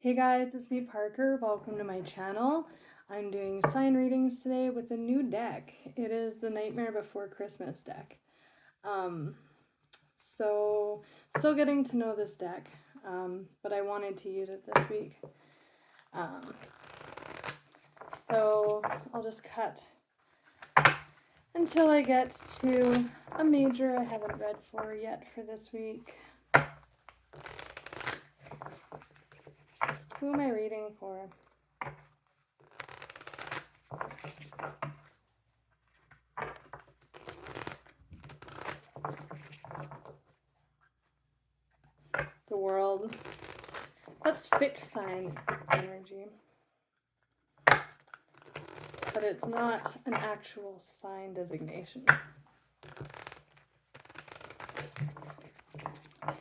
Hey guys, it's me Parker. Welcome to my channel. I'm doing sign readings today with a new deck. It is the Nightmare Before Christmas deck. So still getting to know this deck, but I wanted to use it this week. So I'll just cut until I get to a major I haven't read for yet for this week. Who am I reading for? The World. That's fixed sign energy. But it's not an actual sign designation.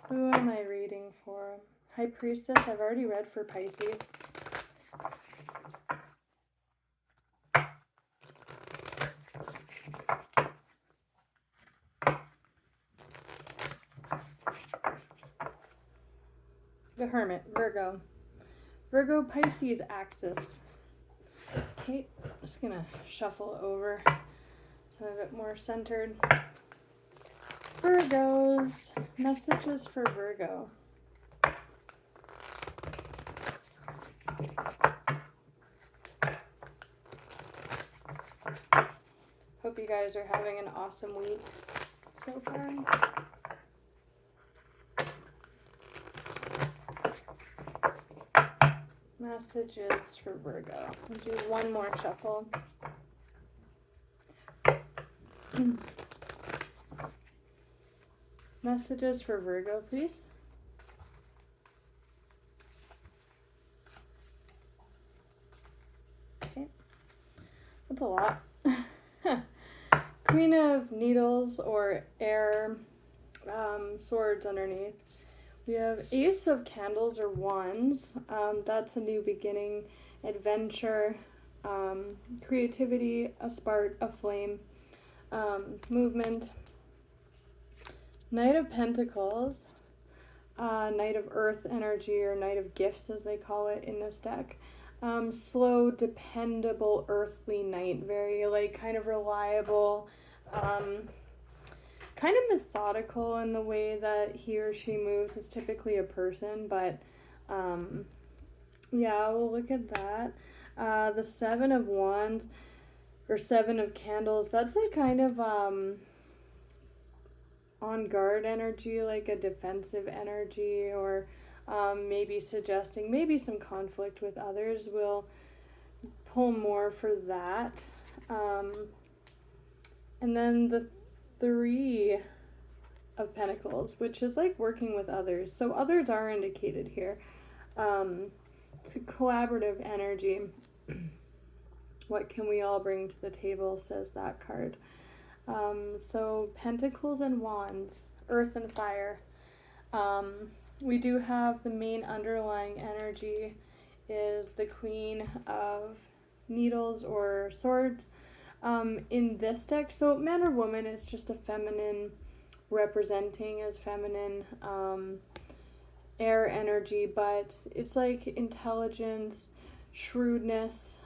Who am I reading for? High Priestess, I've already read for Pisces. The Hermit, Virgo. Virgo, Pisces axis. Okay, I'm just gonna shuffle over some of it more centered. Virgos, messages for Virgo. Hope you guys are having an awesome week so far. Messages for Virgo. I'll do one more shuffle. Messages for Virgo, please. Okay, that's a lot. Queen of Needles or Air, swords underneath. We have Ace of Candles or Wands. That's a new beginning, adventure, creativity, a spark, a flame, movement. Knight of Pentacles, Knight of Earth energy or Knight of Gifts as they call it in this deck. Slow, dependable, earthly knight, very like kind of reliable, kind of methodical in the way that he or she moves. Is typically a person, but yeah, we'll look at that. The Seven of Wands or Seven of Candles, that's like kind of on guard energy, like a defensive energy, or maybe suggesting maybe some conflict with others. We'll pull more for that. And then the Three of Pentacles, which is like working with others. So others are indicated here. It's a collaborative energy. What can we all bring to the table, says that card. So Pentacles and Wands, Earth and Fire. We do have the main underlying energy is the Queen of Needles or Swords in this deck. So man or woman is just a feminine, representing as feminine air energy, but it's like intelligence, shrewdness.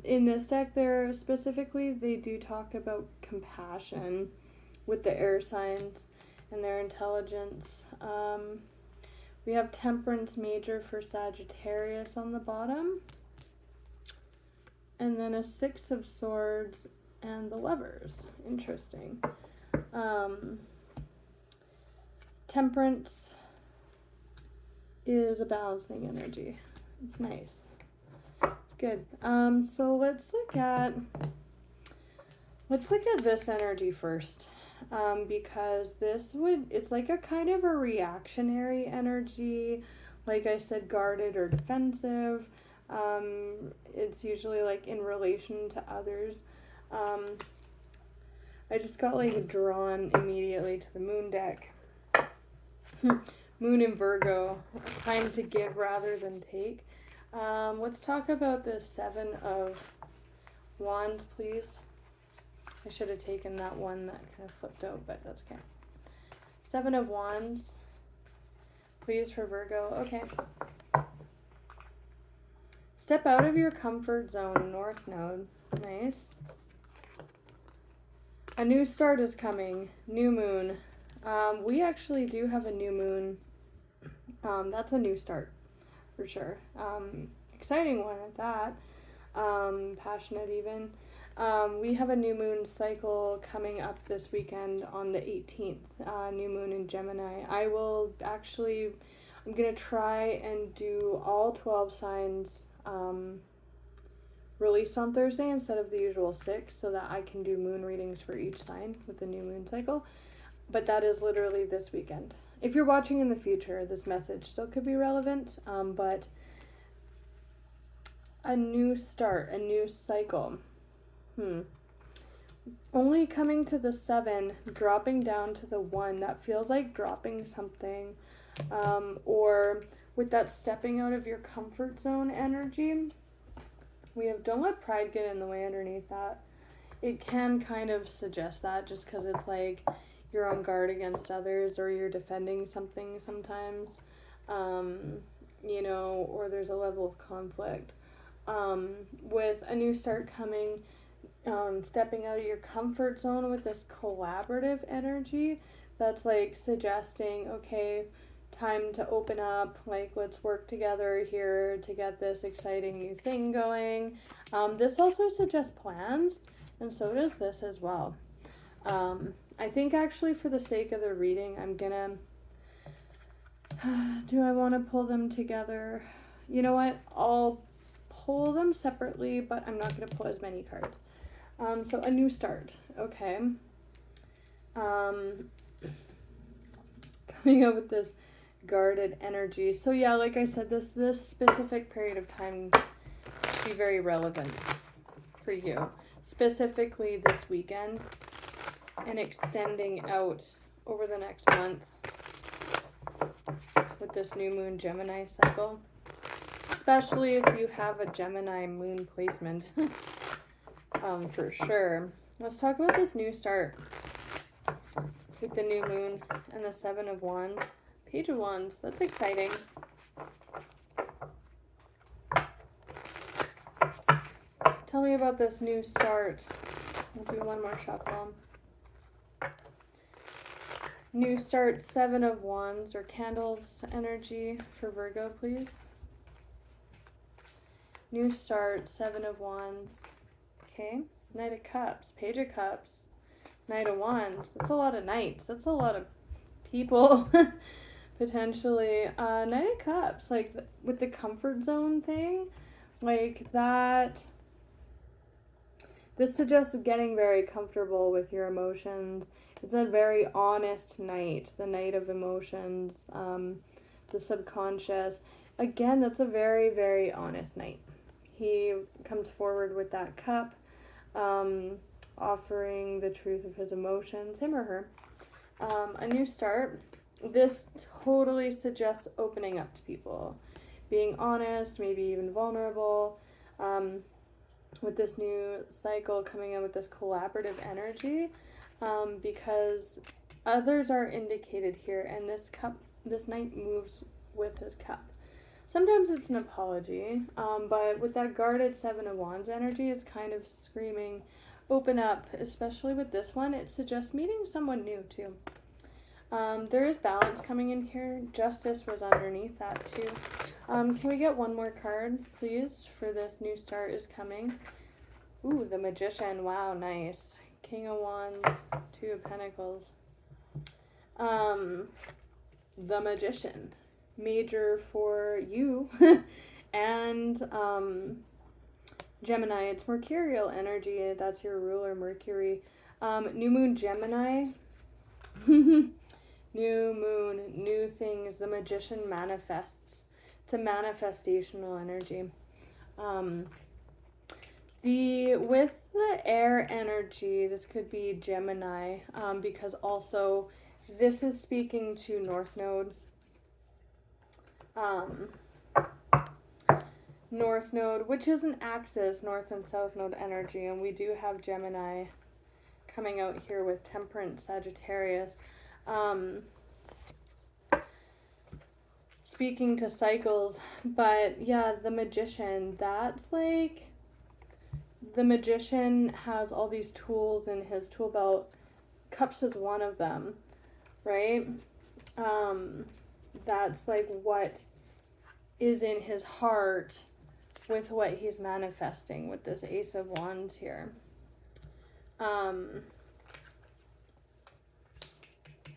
In this deck there specifically, they do talk about compassion with the air signs and their intelligence. We have Temperance Major for Sagittarius on the bottom. And then a Six of Swords and the Lovers. Interesting. Temperance is a balancing energy. It's nice. It's good. So let's look at this energy first. Because it's like a kind of a reactionary energy, like I said, guarded or defensive. It's usually like in relation to others. I just got like drawn immediately to the Moon deck. Moon in Virgo, time to give rather than take. Let's talk about the Seven of Wands, please. I should have taken that one that kind of flipped out, but that's okay. Seven of Wands, please, for Virgo. Okay. Step out of your comfort zone, North Node. Nice. A new start is coming. New moon. We actually do have a new moon. That's a new start, for sure. Exciting one at that. Passionate even. We have a new moon cycle coming up this weekend on the 18th. New moon in Gemini. I'm going to try and do all 12 signs released on Thursday instead of the usual 6, so that I can do moon readings for each sign with the new moon cycle. But that is literally this weekend. If you're watching in the future, this message still could be relevant, but a new start, a new cycle. Only coming to the 7, dropping down to the 1, that feels like dropping something, or with that stepping out of your comfort zone energy. We have don't let pride get in the way underneath that. It can kind of suggest that just because it's like you're on guard against others or you're defending something sometimes, or there's a level of conflict. With a new start coming, stepping out of your comfort zone with this collaborative energy, that's like suggesting, okay, time to open up, like let's work together here to get this exciting new thing going. This also suggests plans, and so does this as well. I think actually for the sake of the reading, I'm gonna, do I want to pull them together? You know what, I'll pull them separately, but I'm not going to pull as many cards. So a new start, okay. Coming up with this guarded energy. So yeah, like I said, this specific period of time should be very relevant for you, specifically this weekend and extending out over the next month with this new moon Gemini cycle, especially if you have a Gemini moon placement. For sure. Let's talk about this new start with the new moon and the 7 of Wands. Page of Wands, that's exciting. Tell me about this new start. We'll do one more shuffle. New start, 7 of Wands or candles energy for Virgo, please. New start, 7 of Wands. Okay, Knight of Cups, Page of Cups, Knight of Wands. That's a lot of knights. That's a lot of people, potentially. Knight of Cups, like with the comfort zone thing, like that. This suggests getting very comfortable with your emotions. It's a very honest knight, the Knight of Emotions, the subconscious. Again, that's a very, very honest knight. He comes forward with that cup, offering the truth of his emotions, him or her. A new start. This totally suggests opening up to people, being honest, maybe even vulnerable. With this new cycle coming in with this collaborative energy, because others are indicated here, and this knight moves with his cup. Sometimes it's an apology, but with that guarded 7 of Wands energy, it's kind of screaming, open up. Especially with this one, it suggests meeting someone new too. There is balance coming in here. Justice was underneath that too. Can we get one more card, please, for this new start is coming? Ooh, the Magician. Wow, nice. King of Wands, 2 of Pentacles. The Magician. Major for you. And Gemini, it's Mercurial energy. That's your ruler, Mercury. New moon Gemini. New moon, new things. The Magician manifests. It's a manifestational energy. With the air energy, this could be Gemini, because also this is speaking to North Node. North Node, which is an axis, North and South Node energy, and we do have Gemini coming out here with Temperance, Sagittarius. speaking to cycles, but yeah, the magician, that's like, the magician has all these tools in his tool belt. Cups is one of them, right? That's like what is in his heart with what he's manifesting with this Ace of Wands here.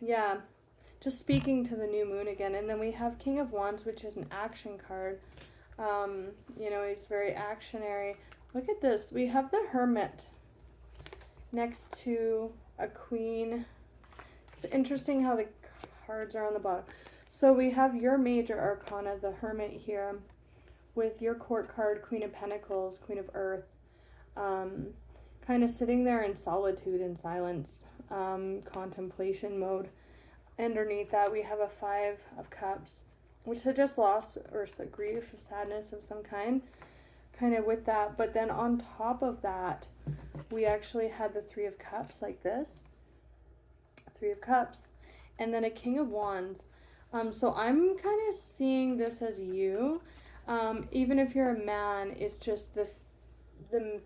Yeah, just speaking to the new moon again. And then we have King of Wands, which is an action card. You know, he's very actionary. Look at this. We have the Hermit next to a Queen. It's interesting how the cards are on the bottom. So we have your major arcana, the Hermit here, with your court card, Queen of Pentacles, Queen of Earth, kind of sitting there in solitude and silence, contemplation mode. Underneath that, we have a Five of Cups, which suggests loss or grief, sadness of some kind of with that. But then on top of that, we actually had the Three of Cups like this. Three of Cups. And then a King of Wands. So I'm kind of seeing this as you. Even if you're a man, it's just the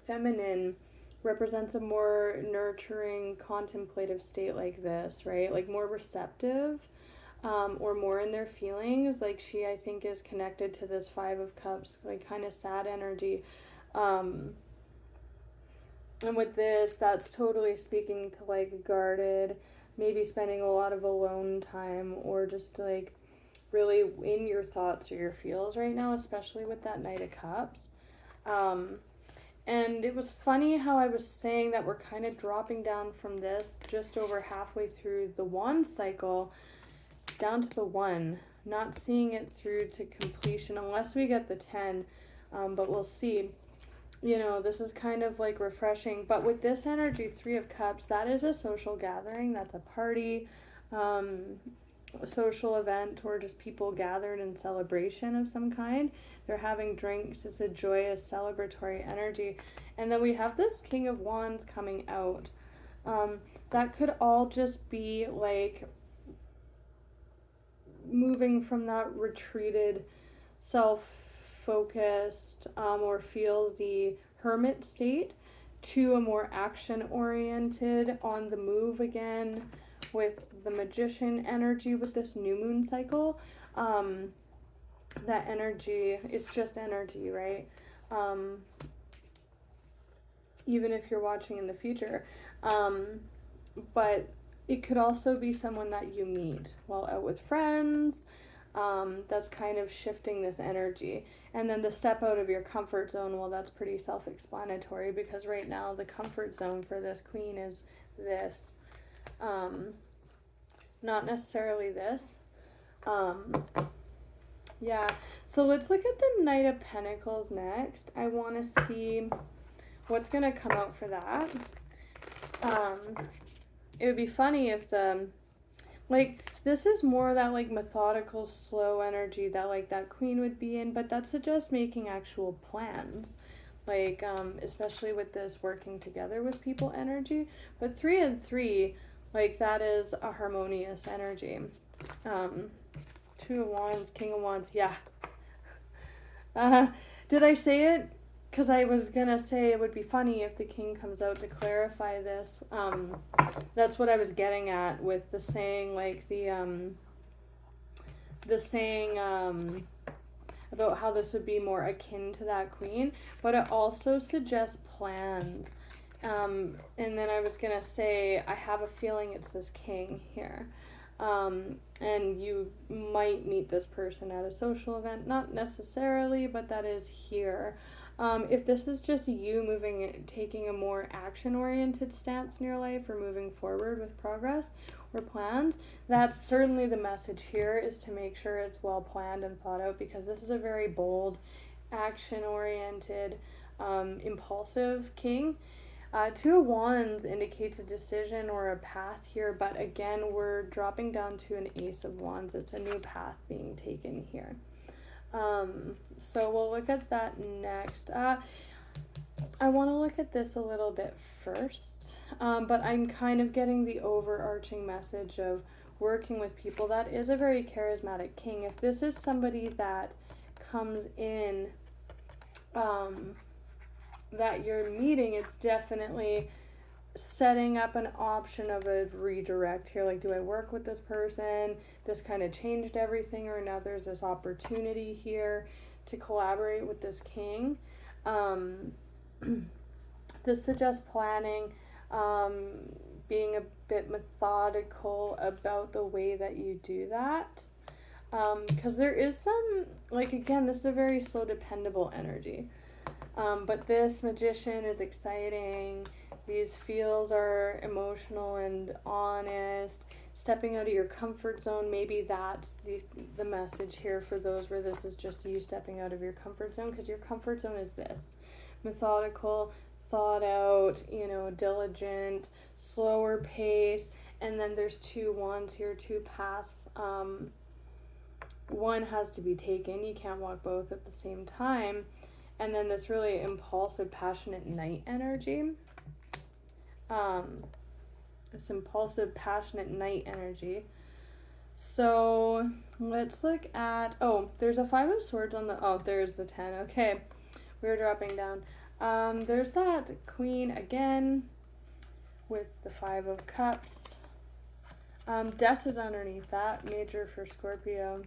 feminine represents a more nurturing, contemplative state like this, right? Like more receptive, or more in their feelings. Like she, I think, is connected to this Five of Cups, like kind of sad energy. And with this, that's totally speaking to like guarded, maybe spending a lot of alone time, or just like really in your thoughts or your feels right now, especially with that Knight of Cups. And it was funny how I was saying that we're kind of dropping down from this just over halfway through the wand cycle down to the 1, not seeing it through to completion unless we get the 10, but we'll see. You know, this is kind of like refreshing. But with this energy, Three of Cups, that is a social gathering. That's a party, a social event, or just people gathered in celebration of some kind. They're having drinks. It's a joyous, celebratory energy. And then we have this King of Wands coming out. That could all just be like moving from that retreated, self-focused, or feels the hermit state to a more action-oriented, on the move again, with the magician energy with this new moon cycle. That energy is just energy, right? Even if you're watching in the future. But it could also be someone that you meet while out with friends. That's kind of shifting this energy. And then the step out of your comfort zone, well, that's pretty self-explanatory, because right now the comfort zone for this queen is this. Not necessarily this. Yeah, so let's look at the Knight of Pentacles next. I want to see what's going to come out for that. It would be funny if this is more that like methodical, slow energy that like that queen would be in, but that suggests making actual plans. Like, especially with this working together with people energy. But 3 and 3, like that is a harmonious energy. 2 of Wands, King of Wands, yeah. Did I say it? Because I was gonna say it would be funny if the king comes out to clarify this. That's what I was getting at with the saying, like the saying about how this would be more akin to that queen, but it also suggests plans. And then I was gonna say, I have a feeling it's this king here. And you might meet this person at a social event, not necessarily, but that is here. If this is just you taking a more action-oriented stance in your life, or moving forward with progress or plans, that's certainly the message here, is to make sure it's well planned and thought out, because this is a very bold, action-oriented, impulsive king. 2 of Wands indicates a decision or a path here, but again, we're dropping down to an Ace of Wands. It's a new path being taken here. So we'll look at that next. I want to look at this a little bit first, but I'm kind of getting the overarching message of working with people, that is a very charismatic king. If this is somebody that comes in that you're meeting, it's definitely setting up an option of a redirect here. Like, do I work with this person? This kind of changed everything, or now there's this opportunity here to collaborate with this king. This suggests planning, being a bit methodical about the way that you do that. Because there is some, like, again, this is a very slow, dependable energy. But this magician is exciting. These feels are emotional and honest. Stepping out of your comfort zone, maybe that's the message here for those where this is just you stepping out of your comfort zone, because your comfort zone is this. Methodical, thought out, diligent, slower pace. And then there's 2 wands here, 2 paths. One has to be taken. You can't walk both at the same time. And then this really impulsive, passionate knight energy. This impulsive, passionate knight energy. So let's look at, there's a 5 of swords on the, there's the 10. Okay, we're dropping down. There's that queen again with the 5 of cups. Death is underneath that, major for Scorpio.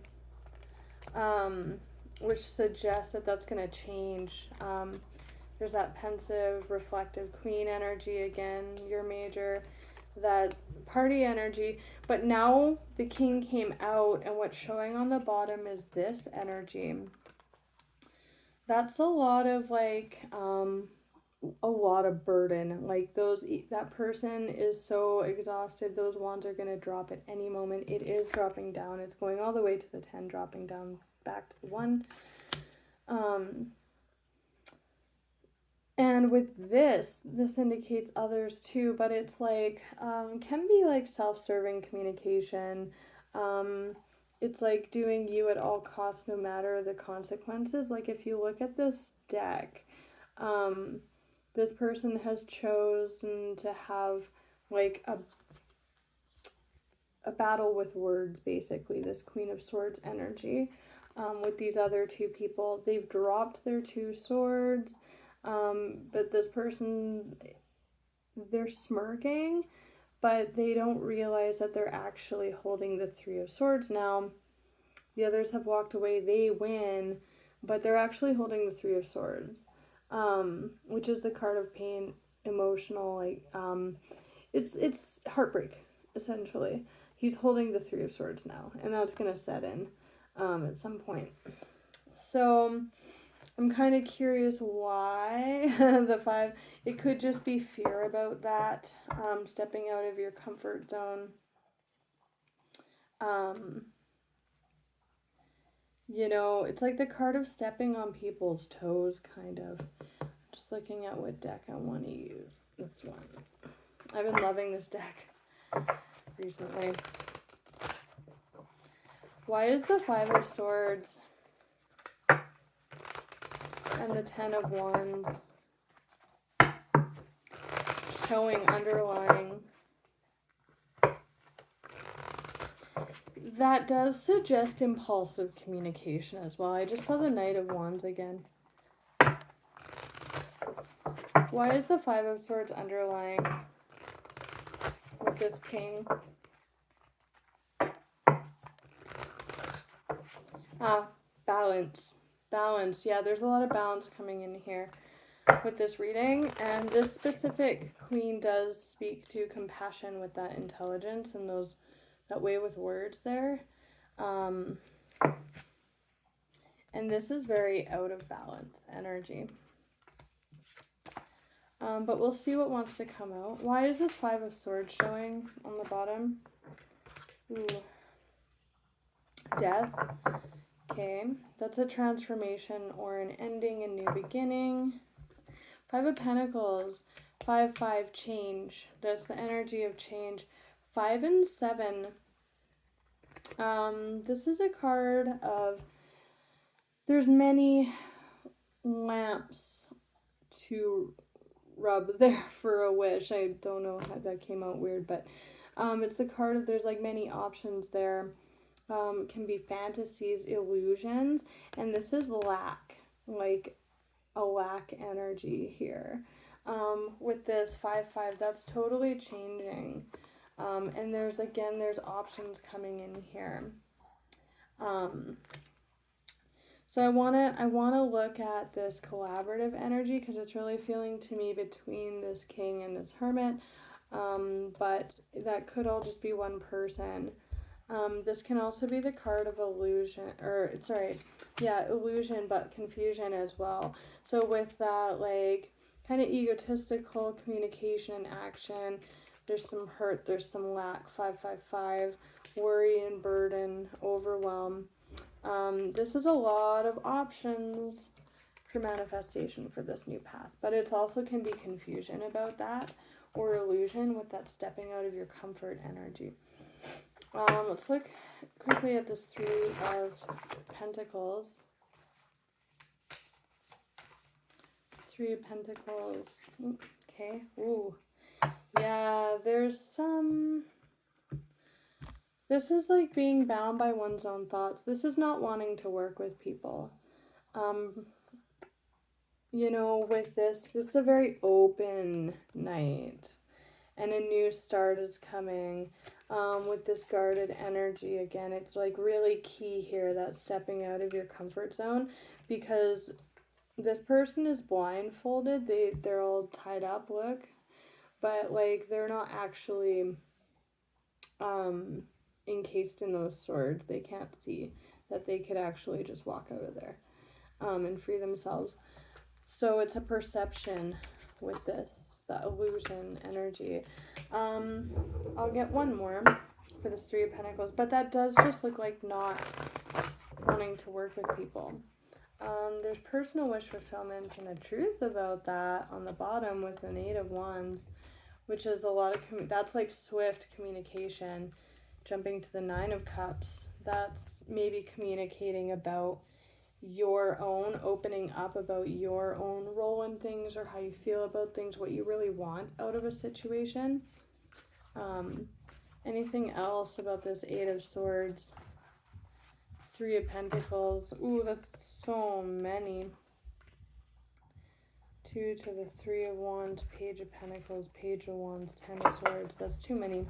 Which suggests that that's going to change. There's that pensive, reflective queen energy again, your major, that party energy. But now the king came out, and what's showing on the bottom is this energy. That's a lot of a lot of burden. Like that person is so exhausted. Those wands are going to drop at any moment. It is dropping down. It's going all the way to the 10, dropping down back to the 1. And with this indicates others too, but it's like, can be like self-serving communication. It's like doing you at all costs, no matter the consequences. Like, if you look at this deck, this person has chosen to have like a battle with words, basically, this Queen of Swords energy. With these other 2 people, they've dropped their 2 swords, but this person, they're smirking, but they don't realize that they're actually holding the 3 of Swords now. The others have walked away, they win, but they're actually holding the 3 of Swords, which is the card of pain, emotional, it's heartbreak, essentially. He's holding the 3 of Swords now, and that's going to set in at some point. So I'm kind of curious why the 5. It could just be fear about that, stepping out of your comfort zone. It's like the card of stepping on people's toes, kind of. Just looking at what deck I want to use. This one. I've been loving this deck recently. Why is the 5 of Swords and the 10 of Wands showing underlying? That does suggest impulsive communication as well. I just saw the Knight of Wands again. Why is the 5 of Swords underlying with this king? Balance. Balance. Yeah, there's a lot of balance coming in here with this reading. And this specific queen does speak to compassion with that intelligence and that way with words there. And this is very out of balance energy. But we'll see what wants to come out. Why is this 5 of Swords showing on the bottom? Ooh. Death. Okay, that's a transformation or an ending, a new beginning. 5 of Pentacles. 5-5, change. That's the energy of change. 5 and 7. This is a card of, there's many lamps to rub there for a wish. I don't know how that came out weird, but It's the card of, there's like many options there. Can be fantasies, illusions, and this is lack, like a lack energy here. With this 5-5, that's totally changing. And there's options coming in here. So I wanna look at this collaborative energy, because it's really feeling to me between this king and this hermit. But that could all just be one person. This can also be the card of illusion, illusion, but confusion as well. So with that, like, kind of egotistical communication and action, there's some hurt, there's some lack. 5-5-5, worry and burden, overwhelm. This is a lot of options for manifestation for this new path, but it also can be confusion about that, or illusion with that stepping out of your comfort energy. Let's look quickly at this 3 of Pentacles. 3 of Pentacles. Okay. Ooh. Yeah, there's some... This is like being bound by one's own thoughts. This is not wanting to work with people. You know, with this is a very open night. And a new start is coming. With this guarded energy, again, it's like really key here, that stepping out of your comfort zone, because this person is blindfolded. They're all tied up, look, but like they're not actually encased in those swords. They can't see that they could actually just walk out of there and free themselves. So it's a perception with this, the illusion energy. I'll get one more for this 3 of Pentacles, but that does just look like not wanting to work with people. There's personal wish fulfillment and a truth about that on the bottom with an 8 of Wands, which is a lot of, that's like swift communication. Jumping to the 9 of Cups, that's maybe communicating about your own, opening up about your own role in things, or how you feel about things, what you really want out of a situation. Anything else about this 8 of Swords? 3 of Pentacles. Ooh, that's so many. 2 to the 3 of Wands, Page of Pentacles, Page of Wands, 10 of Swords. That's too many.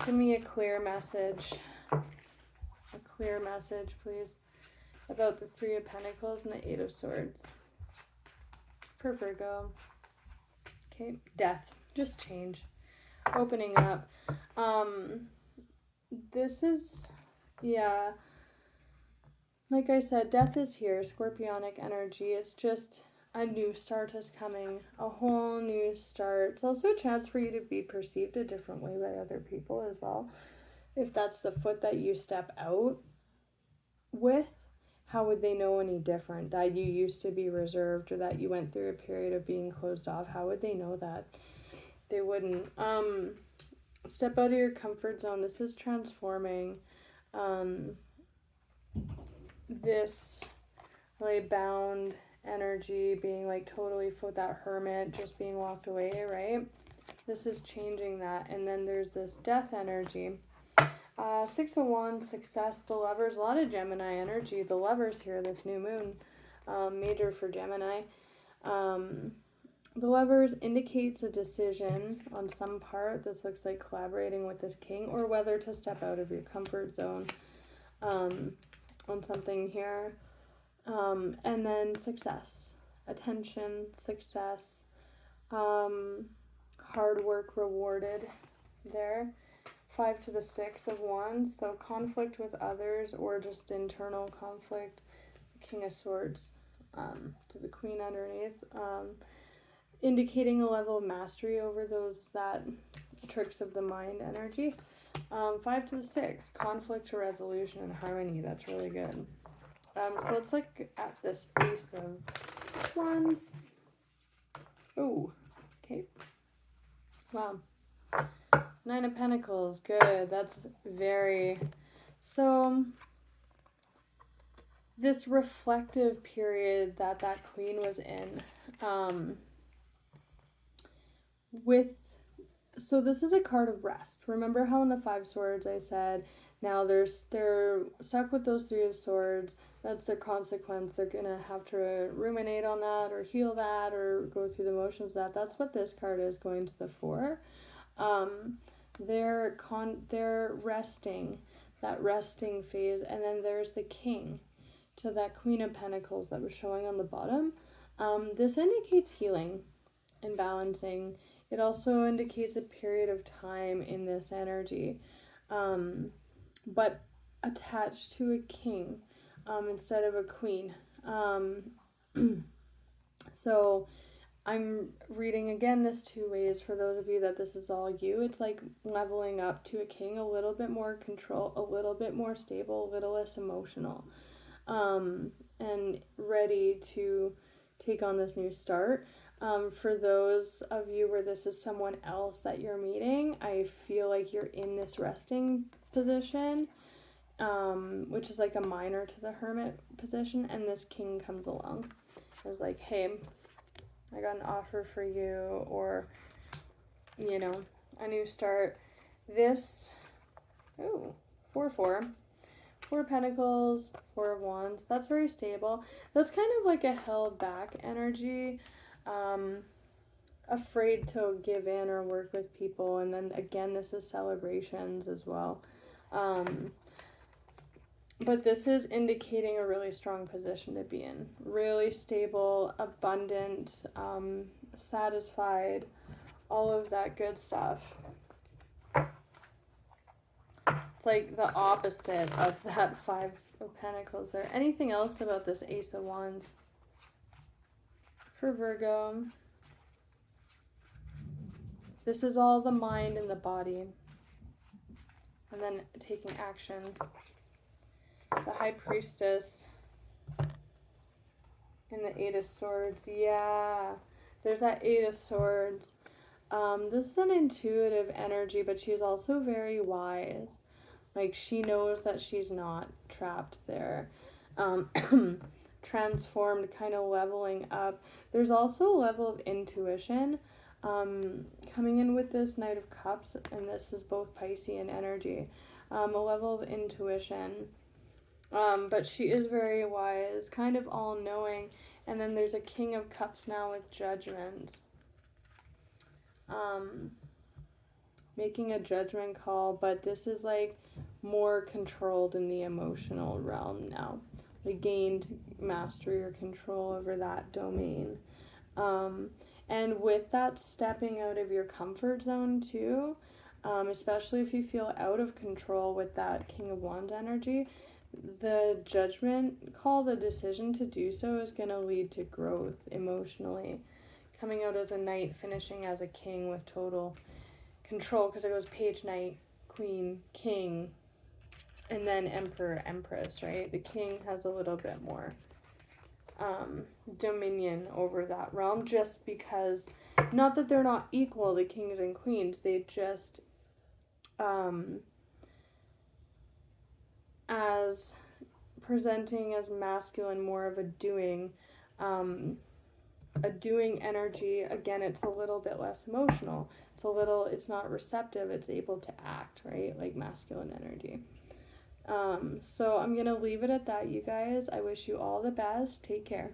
Give me a clear message. A clear message, please, about the 3 of Pentacles and the 8 of Swords for Virgo. Okay, death, just change, opening up. This is, yeah, like I said, death is here, scorpionic energy. It's just a new start is coming, a whole new start. It's also a chance for you to be perceived a different way by other people as well. If that's the foot that you step out with, how would they know any different? That you used to be reserved, or that you went through a period of being closed off? How would they know that? They wouldn't. Step out of your comfort zone. This is transforming. This really bound energy, being like totally for that hermit, just being walked away, right? This is changing that. And then there's this death energy. 6 of Wands, success, the Lovers, a lot of Gemini energy. The Lovers here, this new moon, major for Gemini. The Lovers indicates a decision on some part. This looks like collaborating with this king, or whether to step out of your comfort zone on something here. And then success, attention, success, hard work rewarded there. 5 to the 6 of Wands, so conflict with others or just internal conflict. King of Swords to the Queen underneath, indicating a level of mastery over that tricks of the mind energy. 5 to the 6, conflict, resolution, and harmony. That's really good. So let's look at this Ace of Wands. Oh, okay. Wow. 9 of Pentacles, good. That's very... So, this reflective period that Queen was in, with so this is a card of rest. Remember how in the Five Swords I said now they're stuck with those Three of Swords. That's their consequence. They're gonna have to ruminate on that or heal that or go through the motions of that. That's what this card is going to the Four. They're resting, that resting phase, and then there's the King to that Queen of Pentacles that was showing on the bottom. This indicates healing and balancing. It also indicates a period of time in this energy, but attached to a king instead of a queen. So I'm reading again this two ways for those of you that this is all you. It's like leveling up to a king, a little bit more control, a little bit more stable, a little less emotional, and ready to take on this new start. For those of you where this is someone else that you're meeting, I feel like you're in this resting position, which is like a minor to the hermit position, and this king comes along. It's like, hey, I got an offer for you, or, you know, a new start. This, 4-4. Four of Pentacles, Four of Wands. That's very stable. That's kind of like a held back energy. Afraid to give in or work with people. And then again, this is celebrations as well. But this is indicating a really strong position to be in. Really stable, abundant, satisfied, all of that good stuff. It's like the opposite of that Five of Pentacles there. Anything else about this Ace of Wands for Virgo? This is all the mind and the body. And then taking action. The High Priestess and the Eight of Swords. Yeah, there's that Eight of Swords. This is an intuitive energy, but she's also very wise. Like, she knows that she's not trapped there. Transformed, kind of leveling up. There's also a level of intuition coming in with this Knight of Cups, and this is both Piscean energy. A level of intuition. But she is very wise, kind of all-knowing. And then there's a King of Cups now with Judgment. Making a judgment call, but this is like more controlled in the emotional realm now. They gained mastery or control over that domain. And with that, stepping out of your comfort zone too, especially if you feel out of control with that King of Wands energy, the judgment call, the decision to do so is going to lead to growth emotionally. Coming out as a knight, finishing as a king with total control, because it goes page, knight, queen, king, and then emperor, empress, right? The king has a little bit more dominion over that realm, just because, not that they're not equal, the kings and queens, they just, as presenting as masculine, more of a doing energy. Again, it's a little bit less emotional. It's not receptive, it's able to act, right? Like masculine energy. So I'm going to leave it at that, you guys. I wish you all the best. Take care.